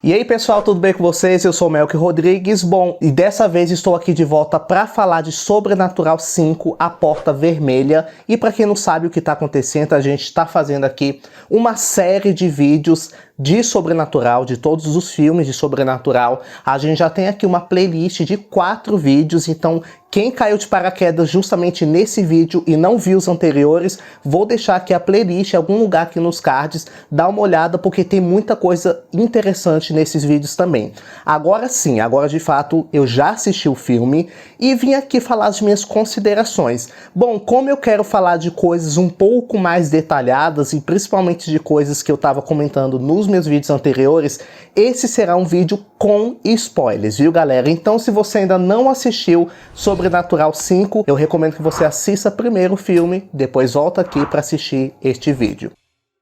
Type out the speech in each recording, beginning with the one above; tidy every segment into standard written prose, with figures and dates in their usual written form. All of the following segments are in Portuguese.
E aí pessoal, tudo bem com vocês? Eu sou o Melk Rodrigues. Bom, e dessa vez estou aqui de volta para falar de Sobrenatural 5, A Porta Vermelha. E para quem não sabe o que está acontecendo, a gente está fazendo aqui uma série de vídeos de Sobrenatural, de todos os filmes de Sobrenatural. A gente já tem aqui uma playlist de 4 vídeos, então quem caiu de paraquedas justamente nesse vídeo e não viu os anteriores, vou deixar aqui a playlist em algum lugar aqui nos cards, dá uma olhada porque tem muita coisa interessante nesses vídeos também. Agora sim, agora de fato eu já assisti o filme e vim aqui falar as minhas considerações. Bom, como eu quero falar de coisas um pouco mais detalhadas e principalmente de coisas que eu estava comentando nos meus vídeos anteriores, esse será um vídeo com spoilers, viu galera? Então se você ainda não assistiu Sobrenatural 5, eu recomendo que você assista primeiro o filme, depois volta aqui para assistir este vídeo.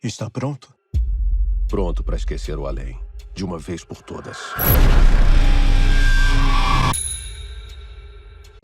Está pronto? Pronto para esquecer o além, de uma vez por todas.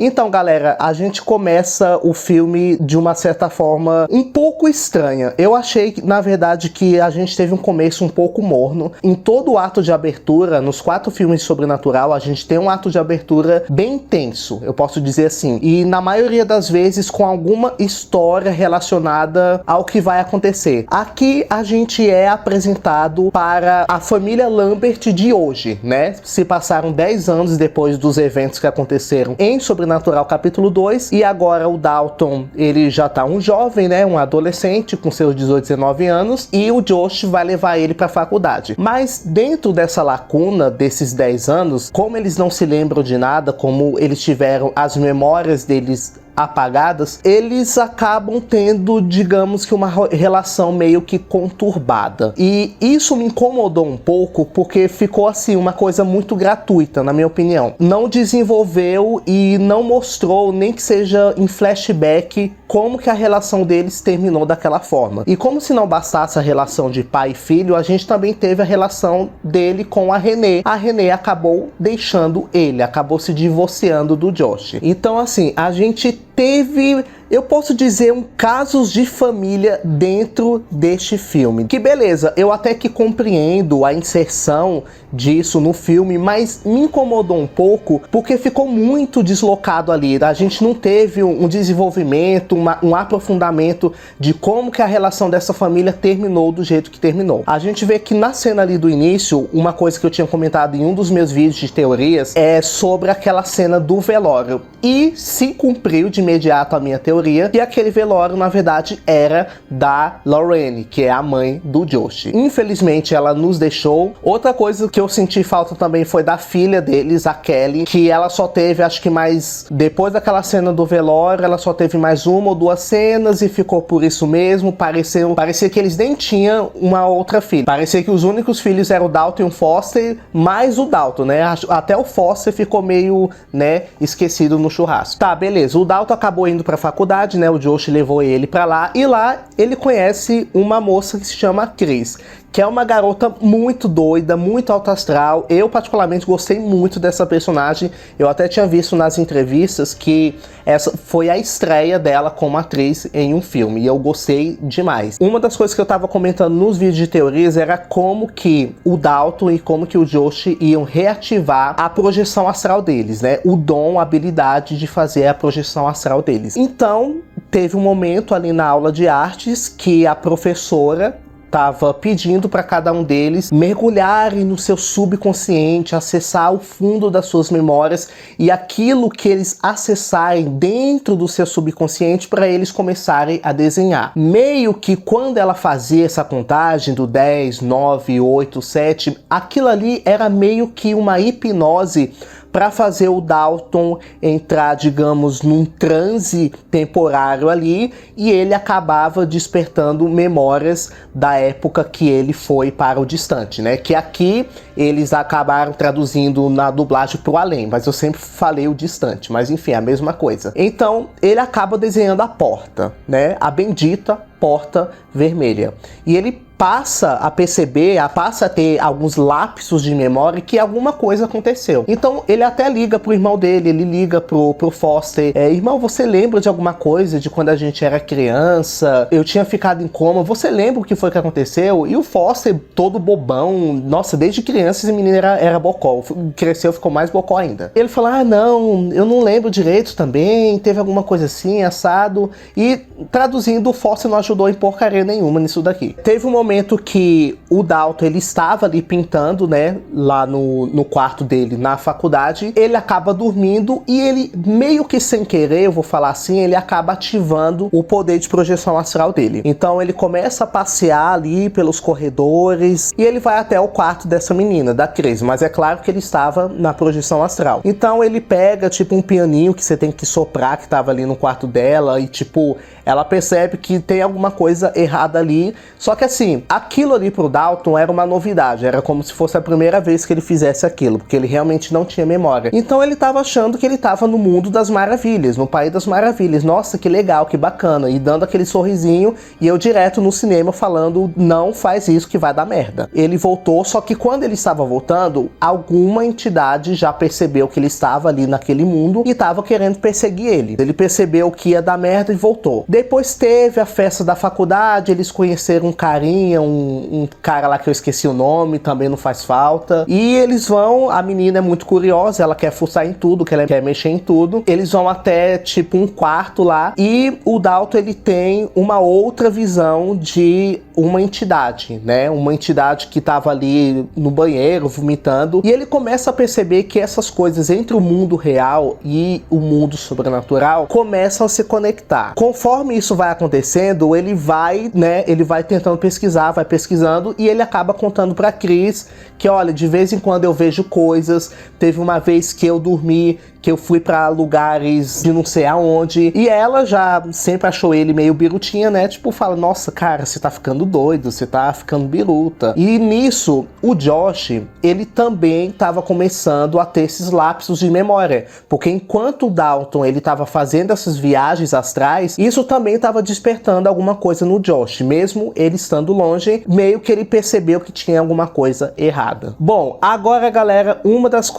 Então galera, a gente começa o filme de uma certa forma um pouco estranha. Eu achei, na verdade, que a gente teve um começo um pouco morno. Em todo o ato de abertura, nos 4 filmes de Sobrenatural, a gente tem um ato de abertura bem intenso, eu posso dizer assim. E na maioria das vezes com alguma história relacionada ao que vai acontecer. Aqui a gente é apresentado para a família Lambert de hoje, né? Se passaram 10 anos depois dos eventos que aconteceram em Sobrenatural capítulo 2, e agora o Dalton, ele já tá um jovem, né, um adolescente com seus 18, 19 anos, e o Josh vai levar ele pra faculdade. Mas dentro dessa lacuna desses 10 anos, como eles não se lembram de nada, como eles tiveram as memórias deles apagadas, eles acabam tendo, digamos que uma relação meio que conturbada. E isso me incomodou um pouco, porque ficou assim, uma coisa muito gratuita, na minha opinião. Não desenvolveu e não mostrou, nem que seja em flashback, como que a relação deles terminou daquela forma. E como se não bastasse a relação de pai e filho, a gente também teve a relação dele com a Renee. A Renee acabou deixando ele, acabou se divorciando do Josh. Então assim, a gente teve, eu posso dizer, casos de família dentro deste filme. Que beleza, eu até que compreendo a inserção disso no filme, mas me incomodou um pouco porque ficou muito deslocado ali. A gente não teve um desenvolvimento, um aprofundamento de como que a relação dessa família terminou do jeito que terminou. A gente vê que na cena ali do início, uma coisa que eu tinha comentado em um dos meus vídeos de teorias é sobre aquela cena do velório. E se cumpriu de imediato a minha teoria, que aquele velório na verdade era da Lorraine, que é a mãe do Josh. Infelizmente ela nos deixou. Outra coisa que eu senti falta também foi da filha deles, a Kelly, que ela só teve, acho que mais, depois daquela cena do velório, ela só teve mais 1 ou 2 cenas e ficou por isso mesmo. Parecia que eles nem tinham uma outra filha. Parecia que os únicos filhos eram o Dalton e o Foster, mais o Dalton, né? Até o Foster ficou meio, né, esquecido no churrasco. Tá, beleza. O Dalton acabou indo pra faculdade, né? O Josh levou ele pra lá, e lá ele conhece uma moça que se chama Chris, que é uma garota muito doida, muito alto astral. Eu particularmente gostei muito dessa personagem. Eu até tinha visto nas entrevistas que essa foi a estreia dela como atriz em um filme, e eu gostei demais. Uma das coisas que eu tava comentando nos vídeos de teorias era como que o Dalton e como que o Josh iam reativar a projeção astral deles, né? O dom, a habilidade de fazer a projeção astral deles. Então, teve um momento ali na aula de artes que a professora estava pedindo para cada um deles mergulharem no seu subconsciente, acessar o fundo das suas memórias, e aquilo que eles acessarem dentro do seu subconsciente para eles começarem a desenhar. Meio que quando ela fazia essa contagem do 10, 9, 8, 7, aquilo ali era meio que uma hipnose para fazer o Dalton entrar, digamos, num transe temporário ali, e ele acabava despertando memórias da época que ele foi para o distante, né? Que aqui eles acabaram traduzindo na dublagem pro além, mas eu sempre falei o distante, mas enfim, é a mesma coisa. Então, ele acaba desenhando a porta, né? A bendita Porta Vermelha. E ele passa a perceber, passa a ter alguns lapsos de memória que alguma coisa aconteceu. Então ele até liga pro irmão dele, ele liga pro Foster, irmão, você lembra de alguma coisa de quando a gente era criança? Eu tinha ficado em coma, você lembra o que foi que aconteceu? E o Foster, todo bobão, nossa, desde criança esse menino era bocó, cresceu, ficou mais bocó ainda. Ele fala, não, eu não lembro direito também, teve alguma coisa assim, assado, e traduzindo, o Foster não ajudou em porcaria nenhuma nisso daqui. Teve um momento que o Dalton, ele estava ali pintando, né, lá no quarto dele, na faculdade, ele acaba dormindo e ele, meio que sem querer, eu vou falar assim, ele acaba ativando o poder de projeção astral dele. Então ele começa a passear ali pelos corredores e ele vai até o quarto dessa menina, da Crazy, mas é claro que ele estava na projeção astral. Então ele pega, tipo, um pianinho que você tem que soprar, que estava ali no quarto dela, e tipo, ela percebe que tem alguma coisa errada ali, só que assim, aquilo ali pro Dalton era uma novidade, era como se fosse a primeira vez que ele fizesse aquilo, porque ele realmente não tinha memória. Então ele tava achando que ele tava no mundo das maravilhas, no país das maravilhas, nossa, que legal, que bacana, e dando aquele sorrisinho, e eu direto no cinema falando, não faz isso que vai dar merda. Ele voltou, só que quando ele estava voltando, alguma entidade já percebeu que ele estava ali naquele mundo e tava querendo perseguir ele. Ele percebeu que ia dar merda e voltou. Depois teve a festa da faculdade, eles conheceram um carinha, um cara lá que eu esqueci o nome, também não faz falta. E eles vão, a menina é muito curiosa, ela quer fuçar em tudo, que ela quer mexer em tudo. Eles vão até, tipo, um quarto lá e o Dalton, ele tem uma outra visão de uma entidade, né? Uma entidade que tava ali no banheiro, vomitando. E ele começa a perceber que essas coisas entre o mundo real e o mundo sobrenatural começam a se conectar. Conforme isso vai acontecendo, ele vai, né? Ele vai tentando pesquisar, vai pesquisando e ele acaba contando pra Chris que, olha, de vez em quando eu vejo coisas. Teve uma vez que eu dormi, que eu fui pra lugares de não sei aonde, e ela já sempre achou ele meio birutinha, né? Tipo, fala, nossa, cara, você tá ficando doido, você tá ficando biruta. E nisso, o Josh, ele também tava começando a ter esses lapsos de memória, porque enquanto o Dalton, ele tava fazendo essas viagens astrais, isso também tava despertando alguma coisa no Josh, mesmo ele estando longe, meio que ele percebeu que tinha alguma coisa errada. Bom, agora, galera, uma das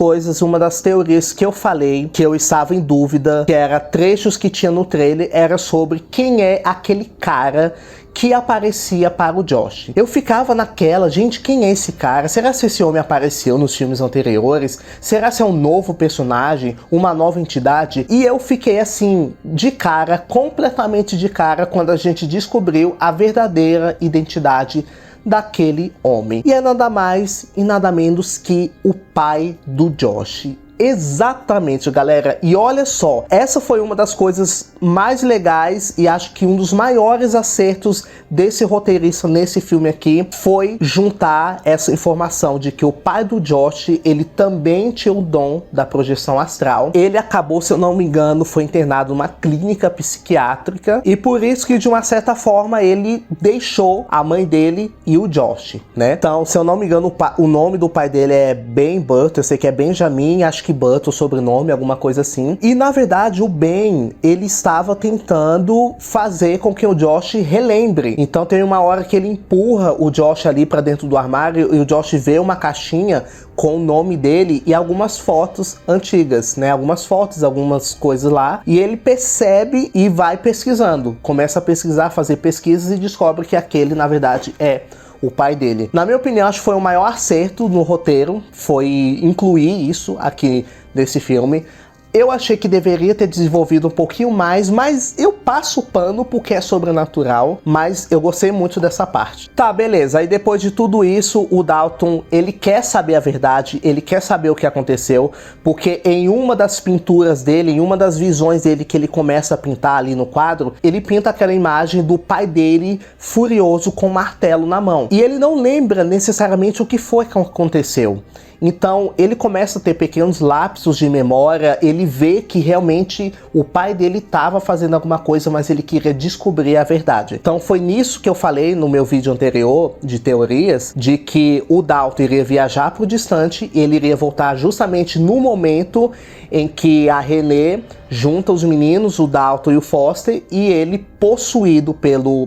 teorias que eu falei, que eu estava em dúvida, que era trechos que tinha no trailer, era sobre quem é aquele cara que aparecia para o Josh. Eu ficava naquela, gente, quem é esse cara? Será que esse homem apareceu nos filmes anteriores? Será que é um novo personagem? Uma nova entidade? E eu fiquei assim, de cara, completamente de cara, quando a gente descobriu a verdadeira identidade daquele homem. E é nada mais e nada menos que o pai do Josh. Exatamente, galera. E olha só, essa foi uma das coisas mais legais e acho que um dos maiores acertos desse roteirista nesse filme aqui foi juntar essa informação de que o pai do Josh, ele também tinha o dom da projeção astral. Ele acabou, se eu não me engano, foi internado numa clínica psiquiátrica e por isso que, de uma certa forma, ele deixou a mãe dele e o Josh, né? Então, se eu não me engano, o nome do pai dele é Ben Burtt, eu sei que é Benjamin, acho que Button, sobrenome, alguma coisa assim. E na verdade o Ben, ele estava tentando fazer com que o Josh relembre. Então tem uma hora que ele empurra o Josh ali pra dentro do armário e o Josh vê uma caixinha com o nome dele e algumas fotos antigas, né? Algumas fotos, algumas coisas lá. E ele percebe e vai pesquisando. Começa a pesquisar, fazer pesquisas e descobre que aquele, na verdade, é o pai dele. Na minha opinião, acho que foi o maior acerto no roteiro, foi incluir isso aqui nesse filme. Eu achei que deveria ter desenvolvido um pouquinho mais, mas eu passo o pano porque é sobrenatural, mas eu gostei muito dessa parte. Tá, beleza, aí depois de tudo isso, o Dalton, ele quer saber a verdade, ele quer saber o que aconteceu, porque em uma das pinturas dele, em uma das visões dele que ele começa a pintar ali no quadro, ele pinta aquela imagem do pai dele furioso com um martelo na mão. E ele não lembra necessariamente o que foi que aconteceu. Então ele começa a ter pequenos lapsos de memória, ele ele vê que realmente o pai dele estava fazendo alguma coisa, mas ele queria descobrir a verdade. Então foi nisso que eu falei no meu vídeo anterior de teorias, de que o Dalton iria viajar para o distante e ele iria voltar justamente no momento em que a Renée junta os meninos, o Dalton e o Foster, e ele, possuído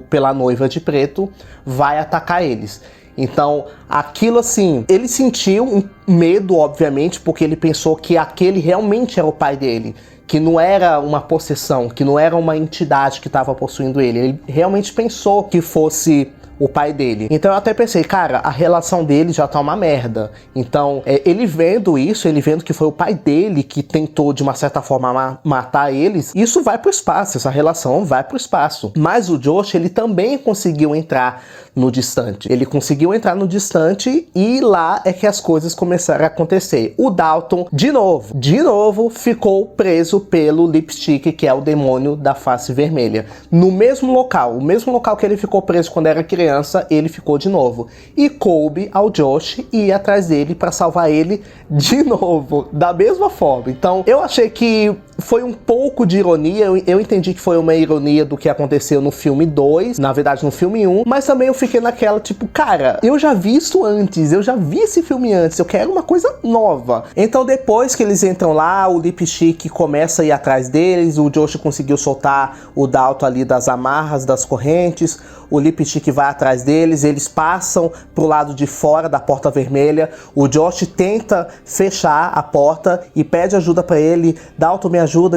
pela noiva de preto, vai atacar eles. Então, aquilo assim, ele sentiu um medo, obviamente, porque ele pensou que aquele realmente era o pai dele, que não era uma possessão, que não era uma entidade que estava possuindo ele. Ele realmente pensou que fosse o pai dele. Então eu até pensei, cara, a relação dele já tá uma merda. Então, ele vendo isso, ele vendo que foi o pai dele que tentou, de uma certa forma, matar eles, isso vai pro espaço, essa relação vai pro espaço. Mas o Josh, ele também conseguiu entrar no distante. Ele conseguiu entrar no distante e lá é que as coisas começaram a acontecer. O Dalton, de novo, ficou preso pelo Lipstick, que é o demônio da face vermelha. No mesmo local, o mesmo local que ele ficou preso quando era criança, ele ficou de novo. E coube ao Josh ir atrás dele para salvar ele de novo, da mesma forma. Então, eu achei que foi um pouco de ironia, eu entendi que foi uma ironia do que aconteceu no filme 2, na verdade no filme 1, mas também eu fiquei naquela, tipo, cara, eu já vi isso antes, eu já vi esse filme antes, eu quero uma coisa nova. Então depois que eles entram lá, o Lipstick começa a ir atrás deles, o Josh conseguiu soltar o Dalton ali das amarras, das correntes, o Lipstick vai atrás deles, eles passam pro lado de fora da porta vermelha, o Josh tenta fechar a porta e pede ajuda pra ele, Dalton me ajuda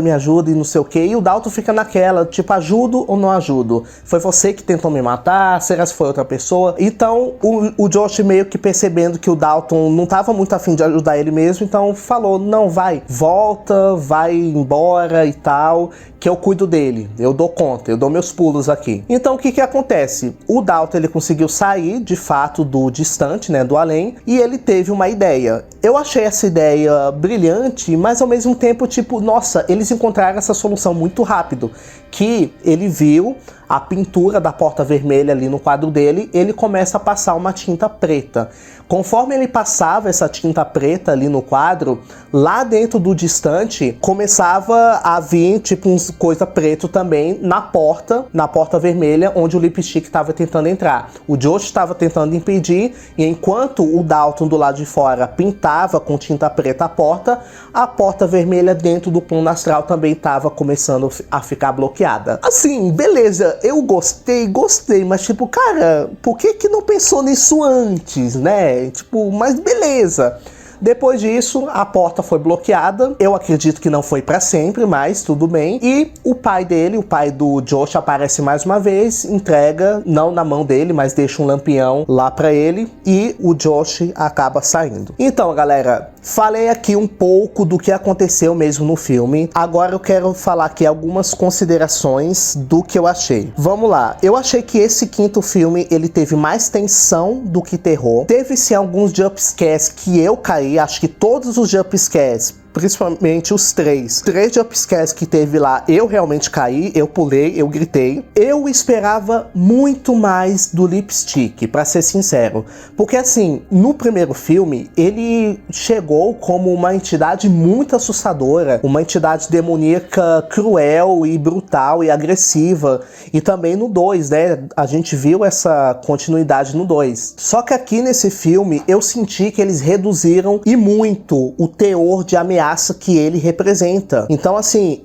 e não sei o que, e o Dalton fica naquela, tipo, ajudo ou não ajudo? Foi você que tentou me matar? Será que foi outra pessoa? Então o Josh meio que percebendo que o Dalton não tava muito afim de ajudar ele mesmo, então falou, não, volta, vai embora e tal, que eu cuido dele, eu dou conta, eu dou meus pulos aqui. Então o que acontece? O Dalton, ele conseguiu sair de fato do distante, né, do além, e ele teve uma ideia. Eu achei essa ideia brilhante, mas ao mesmo tempo, tipo, nossa, eles encontraram essa solução muito rápido, que ele viu a pintura da porta vermelha ali no quadro dele, ele começa a passar uma tinta preta. Conforme ele passava essa tinta preta ali no quadro, lá dentro do distante, começava a vir tipo uns coisa preto também na porta vermelha, onde o Lipstick estava tentando entrar. O Josh estava tentando impedir, e enquanto o Dalton do lado de fora pintava com tinta preta a porta vermelha dentro do plano astral também estava começando a ficar bloqueada. Assim, beleza, eu gostei, mas tipo, cara, por que não pensou nisso antes, né? Tipo, mas beleza. Depois disso, a porta foi bloqueada. Eu acredito que não foi pra sempre, mas tudo bem. E o pai dele, o pai do Josh, aparece mais uma vez, entrega, não na mão dele, mas deixa um lampião lá pra ele. E o Josh acaba saindo. Então, galera, falei aqui um pouco do que aconteceu mesmo no filme. Agora eu quero falar aqui algumas considerações do que eu achei. Vamos lá. Eu achei que esse quinto filme, ele teve mais tensão do que terror. Teve sim alguns jumpscares que eu caí. Acho que todos os jumpscares, principalmente os três jumpscares que teve lá, eu realmente caí, eu pulei, eu gritei. Eu esperava muito mais do Lipstick, pra ser sincero. Porque assim, no primeiro filme, ele chegou como uma entidade muito assustadora, uma entidade demoníaca cruel e brutal e agressiva. E também no 2, né? A gente viu essa continuidade no 2. Só que aqui nesse filme, eu senti que eles reduziram e muito o teor de ameaça que ele representa. Então assim,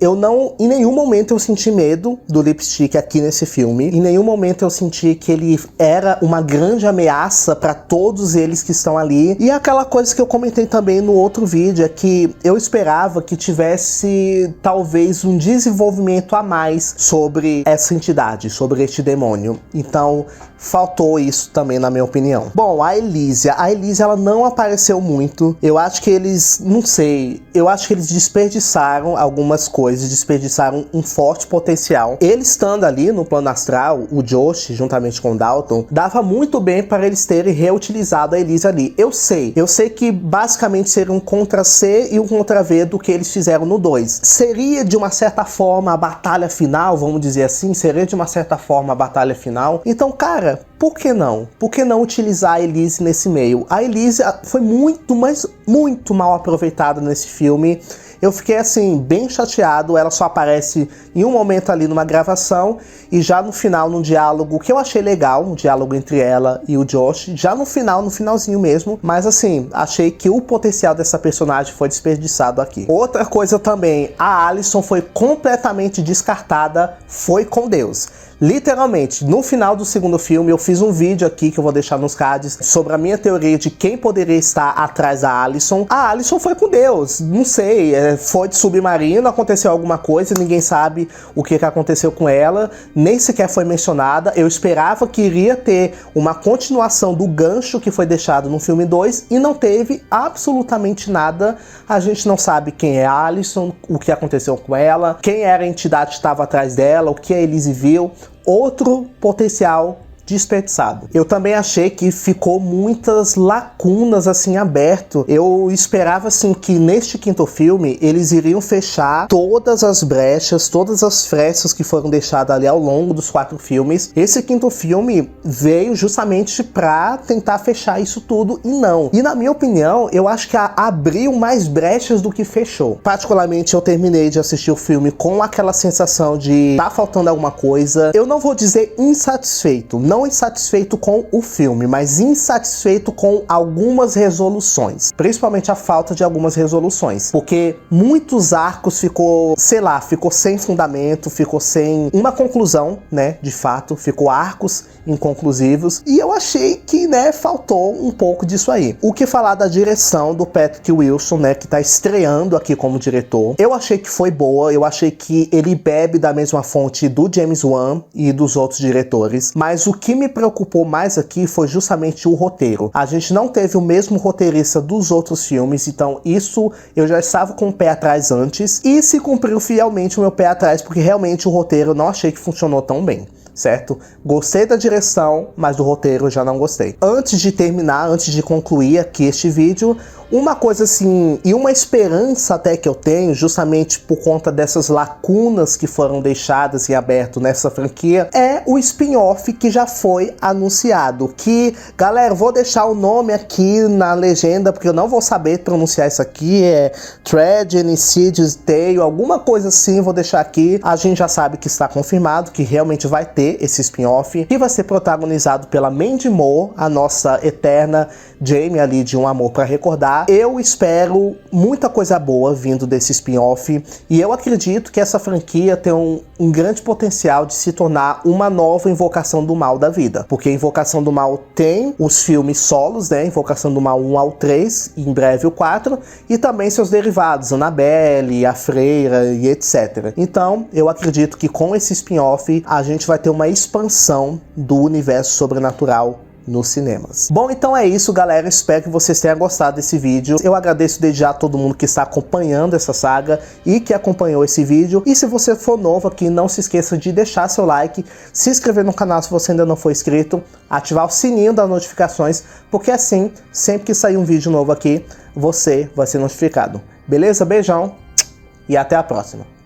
em nenhum momento eu senti medo do Lipstick aqui nesse filme, em nenhum momento eu senti que ele era uma grande ameaça para todos eles que estão ali. E aquela coisa que eu comentei também no outro vídeo, é que eu esperava que tivesse talvez um desenvolvimento a mais sobre essa entidade, sobre este demônio. Então faltou isso também, na minha opinião. Bom, a Elysia ela não apareceu muito. Eu acho que eles, não sei, eu acho que eles desperdiçaram algumas coisas, desperdiçaram um forte potencial. Ele estando ali no plano astral, o Josh, juntamente com o Dalton, dava muito bem para eles terem reutilizado a Elysia ali. Eu sei que basicamente seria um contra C e um contra V do que eles fizeram no 2. Seria de uma certa forma a batalha final, vamos dizer assim, seria de uma certa forma a batalha final. Então, cara, por que não? Por que não utilizar a Elysia nesse meio? A Elysia foi muito, mas muito mal aproveitada nesse filme. Eu fiquei assim, bem chateado. Ela só aparece em um momento ali numa gravação e já no final, num diálogo que eu achei legal, um diálogo entre ela e o Josh, já no final, no finalzinho mesmo, mas assim, achei que o potencial dessa personagem foi desperdiçado aqui. Outra coisa também, a Alicent foi completamente descartada, foi com Deus. Literalmente, no final do segundo filme, eu fiz um vídeo aqui que eu vou deixar nos cards sobre a minha teoria de quem poderia estar atrás da Alicent. A Alicent foi com Deus, não sei, foi de submarino, aconteceu alguma coisa, ninguém sabe o que aconteceu com ela, nem sequer foi mencionada. Eu esperava que iria ter uma continuação do gancho que foi deixado no filme 2 e não teve absolutamente nada. A gente não sabe quem é a Alicent, o que aconteceu com ela, quem era a entidade que estava atrás dela, o que a Elise viu. Outro potencial desperdiçado. Eu também achei que ficou muitas lacunas assim aberto. Eu esperava assim que neste quinto filme eles iriam fechar todas as brechas, todas as frestas que foram deixadas ali ao longo dos 4 filmes. Esse quinto filme veio justamente para tentar fechar isso tudo e não. E na minha opinião, eu acho que abriu mais brechas do que fechou. Particularmente eu terminei de assistir o filme com aquela sensação de tá faltando alguma coisa. Eu não vou dizer insatisfeito, não insatisfeito com o filme, mas insatisfeito com algumas resoluções, principalmente a falta de algumas resoluções, porque muitos arcos ficou, sei lá, ficou sem fundamento, ficou sem uma conclusão, né, de fato, ficou arcos inconclusivos, e eu achei que, né, faltou um pouco disso aí. O que falar da direção do Patrick Wilson, né, que tá estreando aqui como diretor, eu achei que foi boa, eu achei que ele bebe da mesma fonte do James Wan e dos outros diretores, mas o que me preocupou mais aqui foi justamente o roteiro. A gente não teve o mesmo roteirista dos outros filmes, então isso eu já estava com o pé atrás antes, e se cumpriu fielmente o meu pé atrás, porque realmente o roteiro eu não achei que funcionou tão bem. Certo? Gostei da direção, mas do roteiro eu já não gostei. Antes de terminar, antes de concluir aqui este vídeo, uma coisa assim, e uma esperança até que eu tenho, justamente por conta dessas lacunas que foram deixadas em aberto nessa franquia, é o spin-off que já foi anunciado. Que, galera, vou deixar o nome aqui na legenda, porque eu não vou saber pronunciar isso aqui, é Tragedy, Insidious Tale, alguma coisa assim, vou deixar aqui. A gente já sabe que está confirmado, que realmente vai ter esse spin-off, que vai ser protagonizado pela Mandy Moore, a nossa eterna Jamie ali de Um Amor Pra Recordar. Eu espero muita coisa boa vindo desse spin-off, e eu acredito que essa franquia tem um grande potencial de se tornar uma nova Invocação do Mal da vida, porque Invocação do Mal tem os filmes solos, né, Invocação do Mal 1 ao 3, e em breve o 4, e também seus derivados, Annabelle, a Freira e etc. Então, eu acredito que com esse spin-off a gente vai ter uma expansão do universo sobrenatural nos cinemas. Bom, então é isso, galera. Espero que vocês tenham gostado desse vídeo. Eu agradeço desde já a todo mundo que está acompanhando essa saga e que acompanhou esse vídeo. E se você for novo aqui, não se esqueça de deixar seu like, se inscrever no canal se você ainda não for inscrito, ativar o sininho das notificações, porque assim, sempre que sair um vídeo novo aqui, você vai ser notificado. Beleza? Beijão e até a próxima.